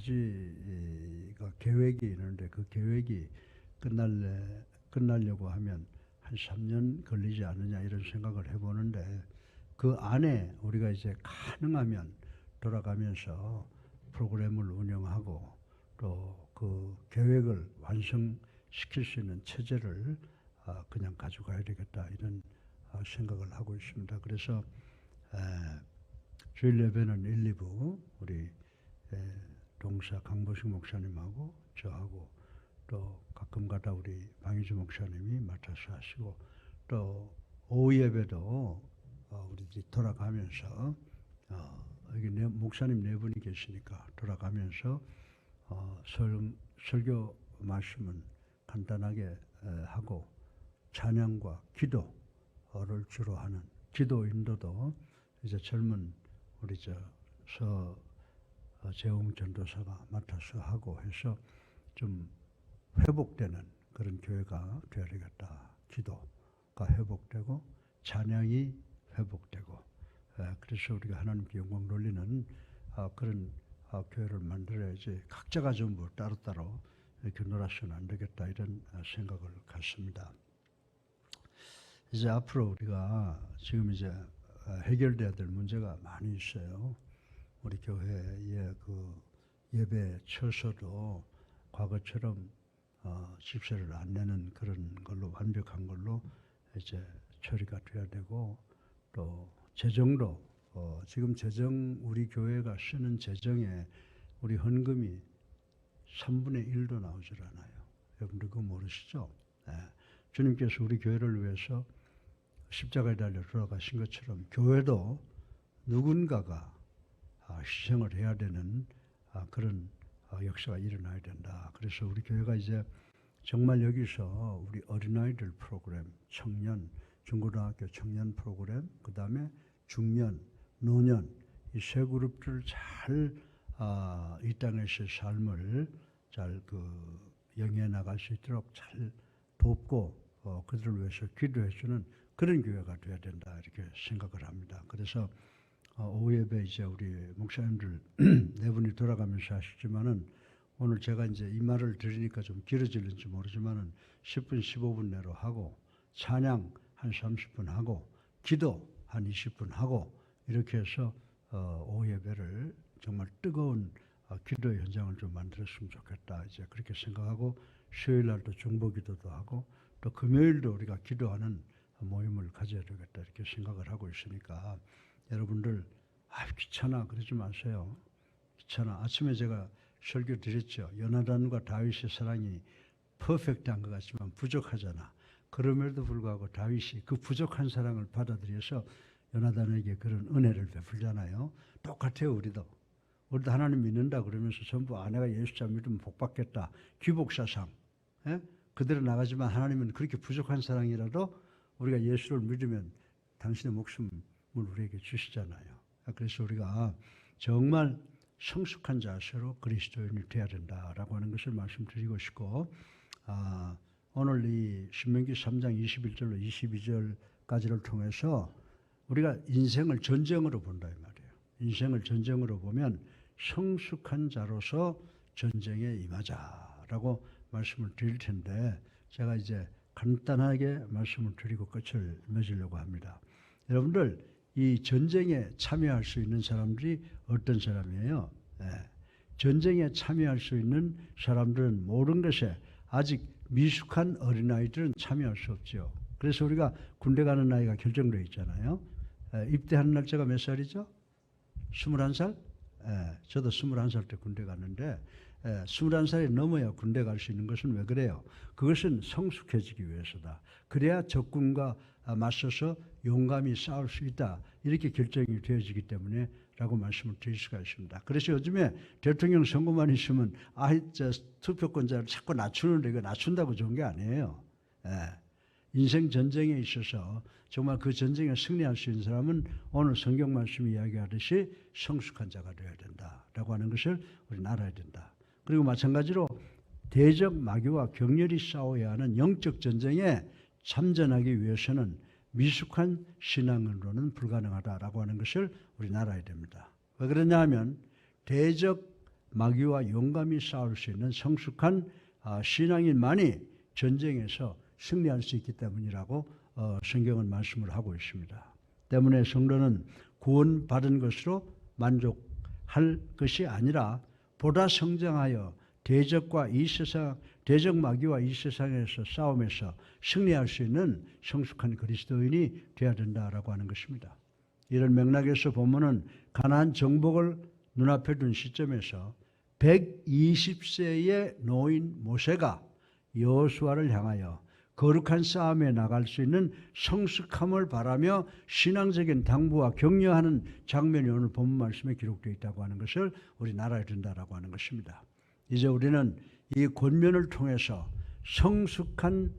가지가 계획이 있는데 그 계획이 끝나려고 하면 한 3년 걸리지 않느냐 이런 생각을 해보는데 그 안에 우리가 이제 가능하면 돌아가면서 프로그램을 운영하고 또 그 계획을 완성시킬 수 있는 체제를 그냥 가져가야 되겠다 이런 생각을 하고 있습니다. 그래서 주일 예배는 1, 2부 우리 동사 강보식 목사님하고 저하고 또 가끔가다 우리 방희주 목사님이 맡아서 하시고 또 오후 예배도 우리들이 돌아가면서 여기 목사님 네 분이 계시니까 돌아가면서 설교 말씀은 간단하게 하고 찬양과 기도를 주로 하는 기도 인도도 이제 젊은 우리 재홍 전도사가 맡아서 하고 해서 좀 회복되는 그런 교회가 되어야 되겠다. 기도가 회복되고 찬양이 회복되고 그래서 우리가 하나님께 영광 돌리는 그런 교회를 만들어야지 각자가 전부 따로따로 이렇게 놀아서는 안 되겠다 이런 생각을 갖습니다. 이제 앞으로 우리가 지금 이제 해결돼야 될 문제가 많이 있어요. 우리 교회의 그 예배 처소도 과거처럼 집세를 안 내는 그런 걸로 완벽한 걸로 이제 처리가 돼야 되고 또 재정도 지금 우리 교회가 쓰는 재정에 우리 헌금이 3분의 1도 나오질 않아요. 여러분들 그거 모르시죠? 네. 주님께서 우리 교회를 위해서 십자가에 달려 돌아가신 것처럼 교회도 누군가가 희생을 해야 되는 그런 역사가 일어나야 된다. 그래서 우리 교회가 이제 정말 여기서 우리 어린아이들 프로그램, 청년, 중고등학교 청년 프로그램, 그 다음에 중년, 노년 이 세 그룹들을 잘 이 땅에서의 삶을 잘 영위해 나갈 수 있도록 잘 돕고 그들을 위해서 기도해주는 그런 교회가 되어야 된다 이렇게 생각을 합니다. 그래서 오후 예배 이제 우리 목사님들 네 분이 돌아가면서 하시지만은 오늘 제가 이제 이 말을 드리니까 좀 길어질는지 모르지만은 10분, 15분 내로 하고 찬양 한 30분 하고 기도 한 20분 하고 이렇게 해서 오후 예배를 정말 뜨거운 기도의 현장을 좀 만들었으면 좋겠다 이제 그렇게 생각하고 수요일 날도 중보기도도 하고 또 금요일도 우리가 기도하는 모임을 가져야 되겠다 이렇게 생각을 하고 있으니까 여러분들 귀찮아 그러지 마세요. 귀찮아. 아침에 제가 설교 드렸죠. 요나단과 다윗의 사랑이 퍼펙트한 것 같지만 부족하잖아. 그럼에도 불구하고 다윗이 그 부족한 사랑을 받아들여서 요나단에게 그런 은혜를 베풀잖아요. 똑같아요. 우리도 하나님 믿는다 그러면서 전부 내가 예수자 믿으면 복받겠다. 귀복사상. 예? 그대로 나가지만 하나님은 그렇게 부족한 사랑이라도 우리가 예수를 믿으면 당신의 목숨을 우리에게 주시잖아요. 그래서 우리가 정말 성숙한 자세로 그리스도인이 되어야 된다라고 하는 것을 말씀드리고 싶고 오늘 이 신명기 3장 21절로 22절까지를 통해서 우리가 인생을 전쟁으로 본다 이 말이에요. 인생을 전쟁으로 보면 성숙한 자로서 전쟁에 임하자라고 말씀을 드릴 텐데 제가 이제 간단하게 말씀을 드리고 끝을 맺으려고 합니다. 여러분들 이 전쟁에 참여할 수 있는 사람들이 어떤 사람이에요? 전쟁에 참여할 수 있는 사람들은 모든 것에 아직 미숙한 어린아이들은 참여할 수 없죠. 그래서 우리가 군대 가는 나이가 결정되어 있잖아요. 입대하는 날짜가 몇 살이죠? 21살? 저도 21살 때 군대 갔는데 21살이 넘어야 군대 갈 수 있는 것은 왜 그래요? 그것은 성숙해지기 위해서다. 그래야 적군과 맞서서 용감히 싸울 수 있다. 이렇게 결정이 되어지기 때문에 라고 말씀을 드릴 수가 있습니다. 그래서 요즘에 대통령 선거만 있으면 투표권자를 자꾸 낮추는데 이거 낮춘다고 좋은 게 아니에요. 인생 전쟁에 있어서 정말 그 전쟁에 승리할 수 있는 사람은 오늘 성경 말씀이 이야기하듯이 성숙한 자가 되어야 된다라고 하는 것을 우리는 알아야 된다. 그리고 마찬가지로 대적 마귀와 격렬히 싸워야 하는 영적 전쟁에 참전하기 위해서는 미숙한 신앙으로는 불가능하다라고 하는 것을 우리는 알아야 됩니다. 왜 그러냐 하면 대적 마귀와 용감히 싸울 수 있는 성숙한 신앙인만이 전쟁에서 승리할 수 있기 때문이라고 성경은 말씀을 하고 있습니다. 때문에 성도는 구원받은 것으로 만족할 것이 아니라 보다 성장하여 대적 마귀와 이 세상에서 싸움에서 승리할 수 있는 성숙한 그리스도인이 되어야 된다라고 하는 것입니다. 이런 맥락에서 보면은 가나안 정복을 눈앞에 둔 시점에서 120세의 노인 모세가 여호수아를 향하여 거룩한 싸움에 나갈 수 있는 성숙함을 바라며 신앙적인 당부와 격려하는 장면이 오늘 본문 말씀에 기록되어 있다고 하는 것을 우리 알아야 된다라고 하는 것입니다. 이제 우리는 이 권면을 통해서 성숙한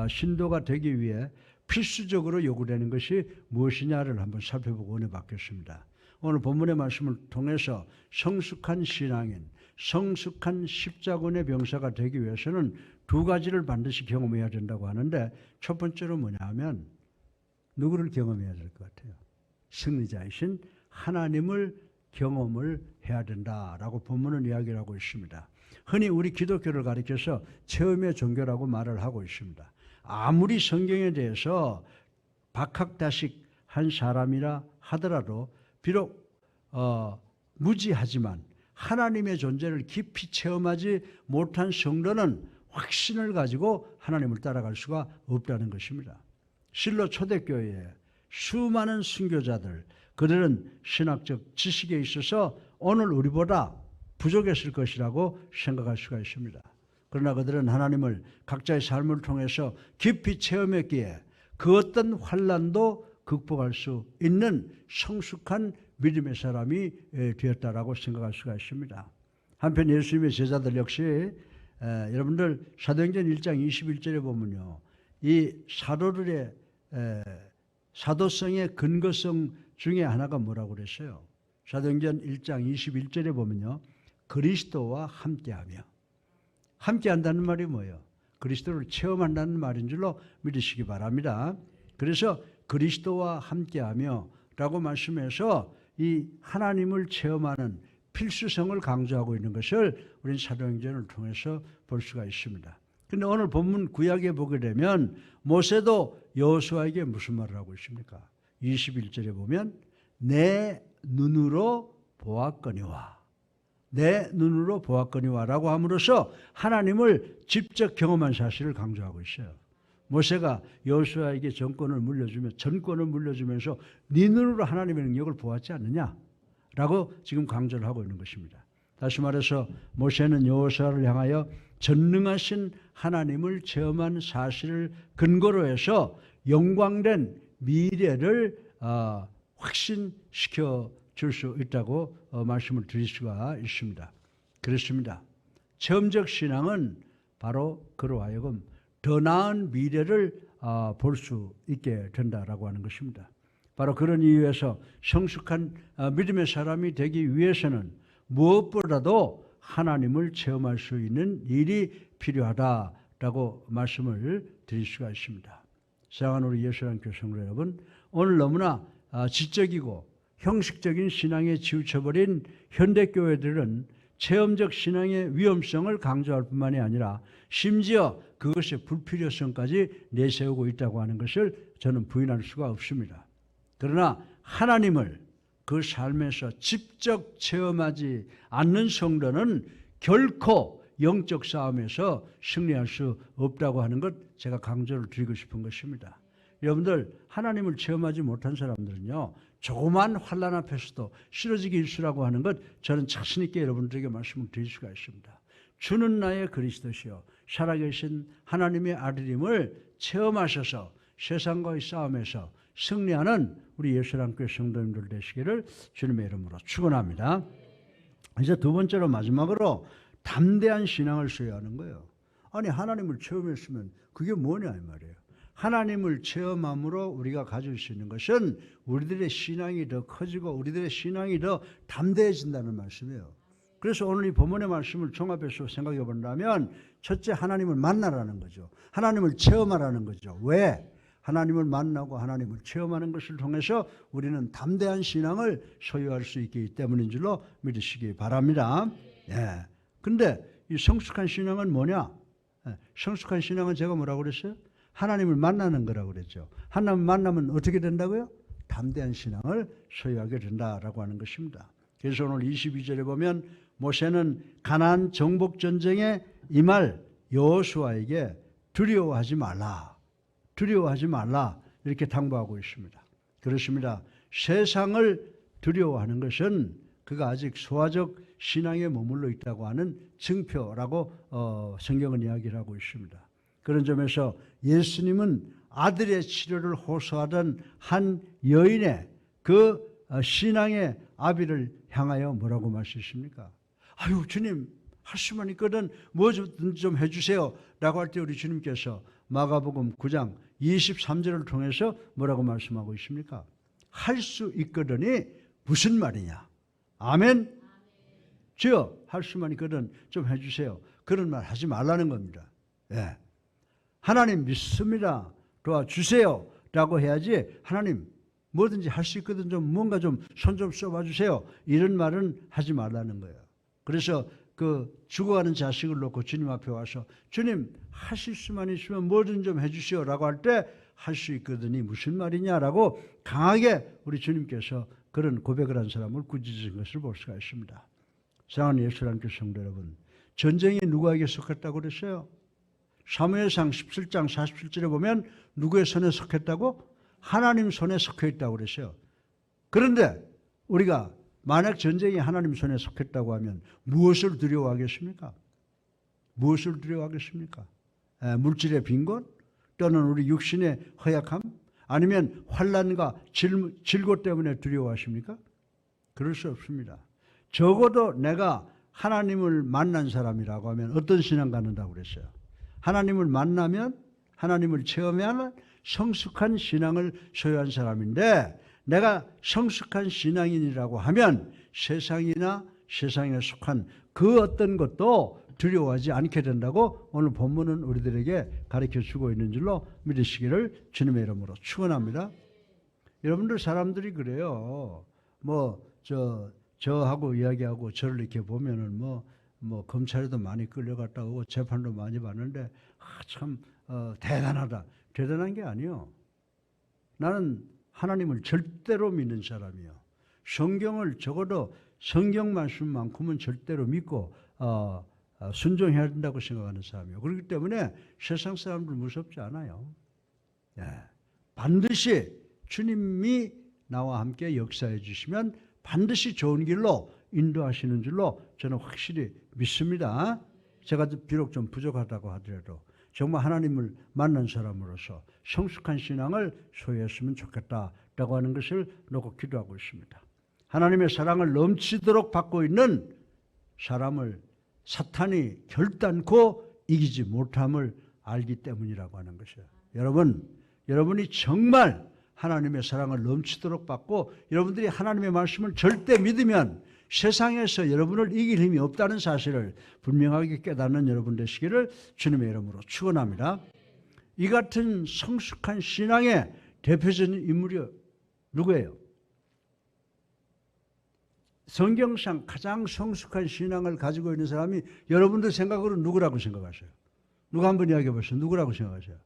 신도가 되기 위해 필수적으로 요구되는 것이 무엇이냐를 한번 살펴보고 은혜 받겠습니다. 오늘 본문의 말씀을 통해서 성숙한 신앙인, 성숙한 십자군의 병사가 되기 위해서는 두 가지를 반드시 경험해야 된다고 하는데, 첫 번째로 뭐냐 하면 누구를 경험해야 될 것 같아요? 승리자이신 하나님을 경험을 해야 된다라고 본문은 이야기를 하고 있습니다. 흔히 우리 기독교를 가리켜서 체험의 종교라고 말을 하고 있습니다. 아무리 성경에 대해서 박학다식한 사람이라 하더라도 비록 무지하지만 하나님의 존재를 깊이 체험하지 못한 성도는 확신을 가지고 하나님을 따라갈 수가 없다는 것입니다. 실로 초대교회에 수많은 순교자들, 그들은 신학적 지식에 있어서 오늘 우리보다 부족했을 것이라고 생각할 수가 있습니다. 그러나 그들은 하나님을 각자의 삶을 통해서 깊이 체험했기에 그 어떤 환난도 극복할 수 있는 성숙한 믿음의 사람이 되었다라고 생각할 수가 있습니다. 한편 예수님의 제자들 역시 여러분들 사도행전 1장 21절에 보면요, 이 사도들의 사도성의 근거성 중에 하나가 뭐라고 그랬어요? 사도행전 1장 21절에 보면요, 그리스도와 함께하며. 함께한다는 말이 뭐예요? 그리스도를 체험한다는 말인 줄로 믿으시기 바랍니다. 그래서 그리스도와 함께하며 라고 말씀해서 이 하나님을 체험하는 필수성을 강조하고 있는 것을 우리는 사도행전을 통해서 볼 수가 있습니다. 그런데 오늘 본문 구약에 보게 되면 모세도 여호수아에게 무슨 말을 하고 있습니까? 21절에 보면 내 눈으로 보았거니와, 내 눈으로 보았거니와 라고 함으로써 하나님을 직접 경험한 사실을 강조하고 있어요. 모세가 여호수아에게 전권을 물려주면서 네 눈으로 하나님의 능력을 보았지 않느냐 라고 지금 강조를 하고 있는 것입니다. 다시 말해서 모세는 여호수아를 향하여 전능하신 하나님을 체험한 사실을 근거로 해서 영광된 미래를 확신시켜 줄 수 있다고 말씀을 드릴 수가 있습니다. 그렇습니다. 체험적 신앙은 바로 그로 하여금 더 나은 미래를 볼 수 있게 된다라고 하는 것입니다. 바로 그런 이유에서 성숙한 믿음의 사람이 되기 위해서는 무엇보다도 하나님을 체험할 수 있는 일이 필요하다라고 말씀을 드릴 수가 있습니다. 사랑하는 우리 예수님께 성도 여러분, 오늘 너무나 지적이고 형식적인 신앙에 치우쳐버린 현대교회들은 체험적 신앙의 위험성을 강조할 뿐만이 아니라 심지어 그것의 불필요성까지 내세우고 있다고 하는 것을 저는 부인할 수가 없습니다. 그러나 하나님을 그 삶에서 직접 체험하지 않는 성도는 결코 영적 싸움에서 승리할 수 없다고 하는 것, 제가 강조를 드리고 싶은 것입니다. 여러분들, 하나님을 체험하지 못한 사람들은요, 조그만 환난 앞에서도 쓰러지기 일쑤라고 하는 것, 저는 자신 있게 여러분들에게 말씀을 드릴 수가 있습니다. 주는 나의 그리스도시요 살아계신 하나님의 아들임을 체험하셔서 세상과의 싸움에서 승리하는 우리 예수님교회 성도님들 되시기를 주님의 이름으로 축원합니다. 이제 두 번째로 마지막으로 담대한 신앙을 소유하는 거예요. 아니, 하나님을 체험했으면 그게 뭐냐 이 말이에요. 하나님을 체험함으로 우리가 가질 수 있는 것은 우리들의 신앙이 더 커지고 우리들의 신앙이 더 담대해진다는 말씀이에요. 그래서 오늘 이 본문의 말씀을 종합해서 생각해 본다면, 첫째, 하나님을 만나라는 거죠. 하나님을 체험하라는 거죠. 왜? 하나님을 만나고 하나님을 체험하는 것을 통해서 우리는 담대한 신앙을 소유할 수 있기 때문인 줄로 믿으시기 바랍니다. 예. 근데 이 성숙한 신앙은 뭐냐? 예. 성숙한 신앙은 제가 뭐라고 그랬어요? 하나님을 만나는 거라고 그랬죠. 하나님을 만나면 어떻게 된다고요? 담대한 신앙을 소유하게 된다라고 하는 것입니다. 그래서 오늘 22절에 보면 모세는 가나안 정복 전쟁에 임할 여호수아에게 두려워하지 말라 이렇게 당부하고 있습니다. 그렇습니다. 세상을 두려워하는 것은 그가 아직 소아적 신앙에 머물러 있다고 하는 증표라고 성경은 이야기를 하고 있습니다. 그런 점에서 예수님은 아들의 치료를 호소하던 한 여인의 그 신앙의 아비를 향하여 뭐라고 말씀하십니까? 아유 주님 할 수만 있거든 뭐든지 좀 해주세요 라고 할 때 우리 주님께서 마가복음 9장 23절을 통해서 뭐라고 말씀하고 있습니까? 할 수 있거든이 무슨 말이냐? 아멘? 주여 할 수만 있거든 좀 해주세요. 그런 말 하지 말라는 겁니다. 예. 하나님 믿습니다. 도와주세요 라고 해야지 하나님 뭐든지 할 수 있거든 좀 뭔가 좀 손 좀 써봐 주세요. 이런 말은 하지 말라는 거예요. 그래서 그 죽어가는 자식을 놓고 주님 앞에 와서 주님 하실 수만 있으면 뭐든 좀 해주시오 라고 할 때 할 수 있거든이 무슨 말이냐라고 강하게 우리 주님께서 그런 고백을 한 사람을 꾸짖으신 것을 볼 수가 있습니다. 사랑하는 예수님께 성도 여러분, 전쟁이 누구에게 속했다고 그랬어요? 사무엘상 17장 47절에 보면 누구의 손에 속했다고? 하나님 손에 속해 있다고 그랬어요. 그런데 우리가 만약 전쟁이 하나님 손에 속했다고 하면 무엇을 두려워하겠습니까? 무엇을 두려워하겠습니까? 물질의 빈곤? 또는 우리 육신의 허약함? 아니면 환난과 질고 때문에 두려워하십니까? 그럴 수 없습니다. 적어도 내가 하나님을 만난 사람이라고 하면 어떤 신앙 갖는다고 그랬어요? 하나님을 만나면 하나님을 체험하면 성숙한 신앙을 소유한 사람인데 내가 성숙한 신앙인이라고 하면 세상이나 세상에 속한 그 어떤 것도 두려워하지 않게 된다고 오늘 본문은 우리들에게 가르쳐주고 있는 줄로 믿으시기를 주님의 이름으로 축원합니다. 여러분들 사람들이 그래요. 저하고 이야기하고 저를 이렇게 보면은 검찰에도 많이 끌려갔다 오고 재판도 많이 받는데 참 대단하다. 대단한 게 아니요. 나는 하나님을 절대로 믿는 사람이요. 성경을 적어도 성경 말씀만큼은 절대로 믿고 순종해야 된다고 생각하는 사람이요. 그렇기 때문에 세상 사람들 무섭지 않아요. 예. 반드시 주님이 나와 함께 역사해 주시면 반드시 좋은 길로 인도하시는 줄로 저는 확실히 믿습니다. 제가 비록 좀 부족하다고 하더라도 정말 하나님을 만난 사람으로서 성숙한 신앙을 소유했으면 좋겠다라고 하는 것을 놓고 기도하고 있습니다. 하나님의 사랑을 넘치도록 받고 있는 사람을 사탄이 결단코 이기지 못함을 알기 때문이라고 하는 것이에요. 여러분이 정말 하나님의 사랑을 넘치도록 받고 여러분들이 하나님의 말씀을 절대 믿으면 세상에서 여러분을 이길 힘이 없다는 사실을 분명하게 깨닫는 여러분 되시기를 주님의 이름으로 축원합니다. 이 같은 성숙한 신앙의 대표적인 인물이 누구예요? 성경상 가장 성숙한 신앙을 가지고 있는 사람이 여러분들 생각으로 누구라고 생각하세요? 누가 한번 이야기해 보세요. 누구라고 생각하세요?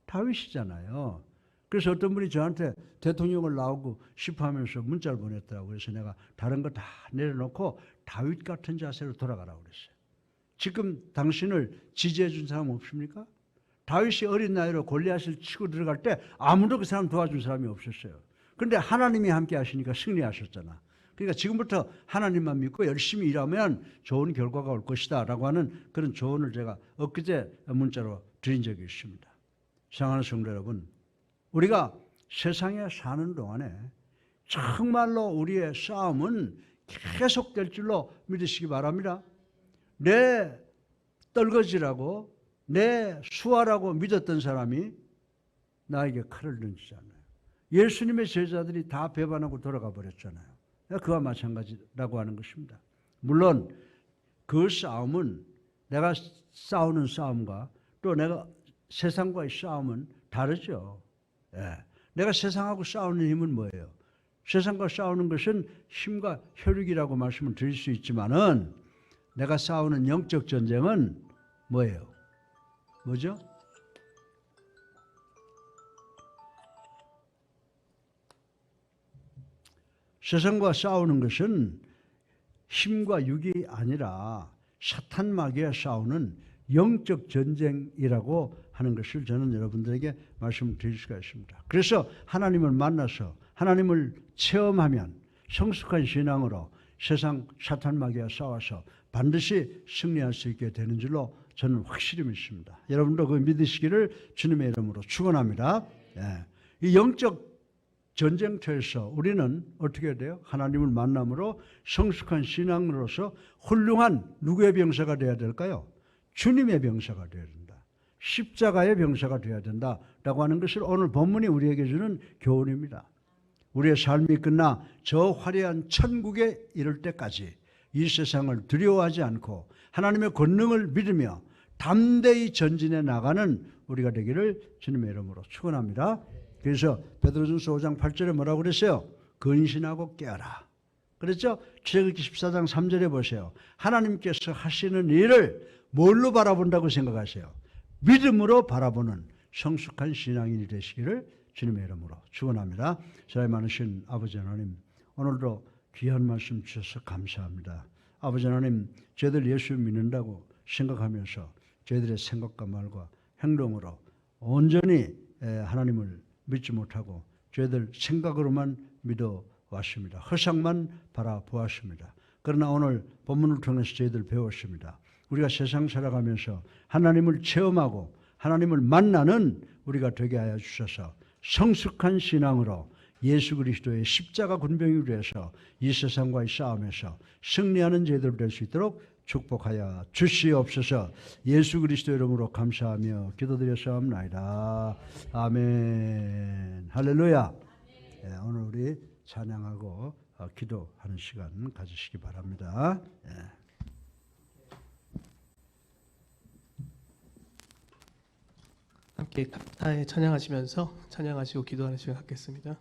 다윗이잖아요. 그래서 어떤 분이 저한테 대통령을 나오고 싶어 하면서 문자를 보냈더라고요. 그래서 내가 다른 거 다 내려놓고 다윗 같은 자세로 돌아가라고 그랬어요. 지금 당신을 지지해 준 사람 없습니까? 다윗이 어린 나이로 골리앗을 치고 들어갈 때 아무도 그 사람 도와준 사람이 없었어요. 그런데 하나님이 함께 하시니까 승리하셨잖아. 그러니까 지금부터 하나님만 믿고 열심히 일하면 좋은 결과가 올 것이다 라고 하는 그런 조언을 제가 엊그제 문자로 드린 적이 있습니다. 사랑하는 성도 여러분, 우리가 세상에 사는 동안에 정말로 우리의 싸움은 계속될 줄로 믿으시기 바랍니다. 내 떨거지라고 내 수하라고 믿었던 사람이 나에게 칼을 던지잖아요. 예수님의 제자들이 다 배반하고 돌아가 버렸잖아요. 그와 마찬가지라고 하는 것입니다. 물론 그 싸움은 내가 싸우는 싸움과 또 내가 세상과의 싸움은 다르죠. 예. 내가 세상하고 싸우는 힘은 뭐예요? 세상과 싸우는 것은 힘과 혈육이라고 말씀을 드릴 수 있지만은 내가 싸우는 영적 전쟁은 뭐예요? 뭐죠? 세상과 싸우는 것은 힘과 육이 아니라 사탄 마귀와 싸우는 영적 전쟁이라고 하는 것을 저는 여러분들에게 말씀드릴 수가 있습니다. 그래서 하나님을 만나서 하나님을 체험하면 성숙한 신앙으로 세상 사탄 마귀와 싸워서 반드시 승리할 수 있게 되는 줄로 저는 확실히 믿습니다. 여러분도 그 믿으시기를 주님의 이름으로 축원합니다. 예. 이 영적 전쟁터에서 우리는 어떻게 돼요? 하나님을 만남으로 성숙한 신앙으로서 훌륭한 누구의 병사가 되어야 될까요? 주님의 병사가 되어야 된다. 십자가의 병사가 되어야 된다라고 하는 것을 오늘 본문이 우리에게 주는 교훈입니다. 우리의 삶이 끝나 저 화려한 천국에 이를 때까지 이 세상을 두려워하지 않고 하나님의 권능을 믿으며 담대히 전진해 나가는 우리가 되기를 주님의 이름으로 축원합니다. 그래서 베드로전서 5장 8절에 뭐라고 그랬어요? 근신하고 깨어라. 그랬죠? 출애굽기 14장 3절에 보세요. 하나님께서 하시는 일을 뭘로 바라본다고 생각하세요? 믿음으로 바라보는 성숙한 신앙인이 되시기를 주님의 이름으로 축원합니다. 사랑이 많으신 아버지 하나님, 오늘도 귀한 말씀 주셔서 감사합니다. 아버지 하나님, 저희들 예수 믿는다고 생각하면서 저희들의 생각과 말과 행동으로 온전히 하나님을 믿지 못하고 저희들 생각으로만 믿어왔습니다. 허상만 바라보았습니다. 그러나 오늘 본문을 통해서 저희들 배웠습니다. 우리가 세상 살아가면서 하나님을 체험하고 하나님을 만나는 우리가 되게 하여 주셔서 성숙한 신앙으로 예수 그리스도의 십자가 군병이 되어서 이 세상과의 싸움에서 승리하는 저희들 될 수 있도록 축복하여 주시옵소서. 예수 그리스도 이름으로 감사하며 기도드렸사옵나이다. 아멘. 할렐루야. 예, 오늘 우리 찬양하고 기도하는 시간 가지시기 바랍니다. 예. 함께 각자에 찬양하시면서 찬양하시고 기도하는 시간 갖겠습니다.